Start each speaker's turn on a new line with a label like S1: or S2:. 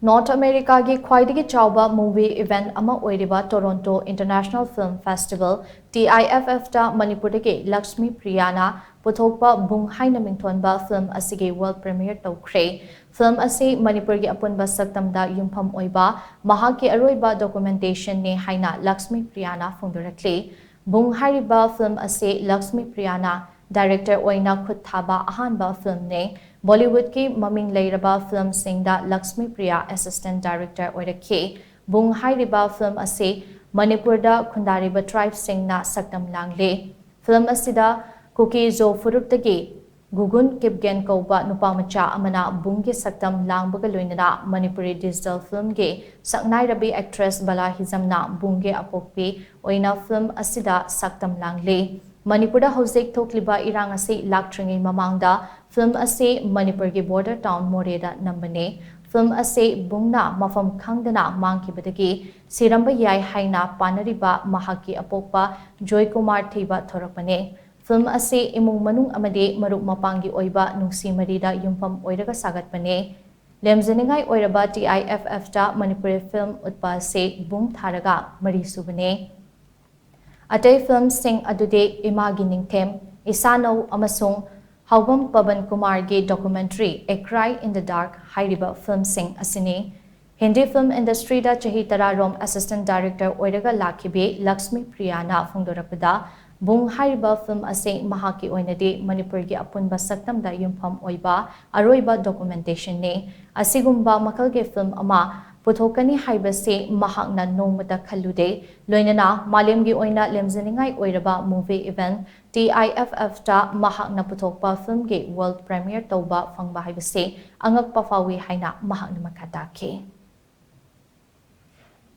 S1: North America gi khwaidagi chaoba movie event ama oiriba Toronto International Film Festival TIFF ta Manipur dagi Lakshmipriya na puthokpa Boong Haina Mingthonba film asigi world premiere Toukhre. Film asi Manipur gi apunba shaktam da yumpham oiba mahak aroiba documentation ne Haina Lakshmipriya na phongdorakli. Boong hariba film asi Lakshmipriya na Director oina khut thaba ahanba film ne Bollywood ki maming leiraba film singda Lakshmipriya Assistant Director oiraki. Boong hairiba film ase Manipur da khundariba tribe singna shaktam langle. Film asida kuki zo furuptagi gugun kipgen kauba nupamacha amana Boong ki shaktam langbaga loinana Manipuri digital film ge saknai rabi actress bala hizamna Boong ge apokpi oina film asida shaktam langle. Manipur da hojek thokliba irang ase laktringi mamangda film ase Manipur gi border town Moreda nambane film ase Boongna mafam khangdana mangkibadagi siramba yai haina panariba mahaki apokpa Joy Kumar thiba thorakpane film ase imung manung amade maruk mapangi oiba nungsi marida yumpham oiraga sagatpane lemzeningai oiraba TIFF ta Manipuri film utpa se Boong tharaga mari subane Atay film sing adude imagi ningthem isano amasung haubam Pavan Kumar ge documentary A Cry in the Dark hairiba film sing asini Hindi film industry da chahi tara rom assistant director oiraga lakhibe Lakshmipriya na phongdorakda Boong hairiba film ase mahaki oinade Manipur gi apunba shaktam da yumpham oiba aroiba documentation ne asigumba makal ge film ama puthokani haibase mahakna nongmata khalude loinana malemgi oina lemzeningai oiraba movie event TIFF ta mahakna puthokpa film ge world premiere toba phangba haibase angak pafawi haina mahakna makata ke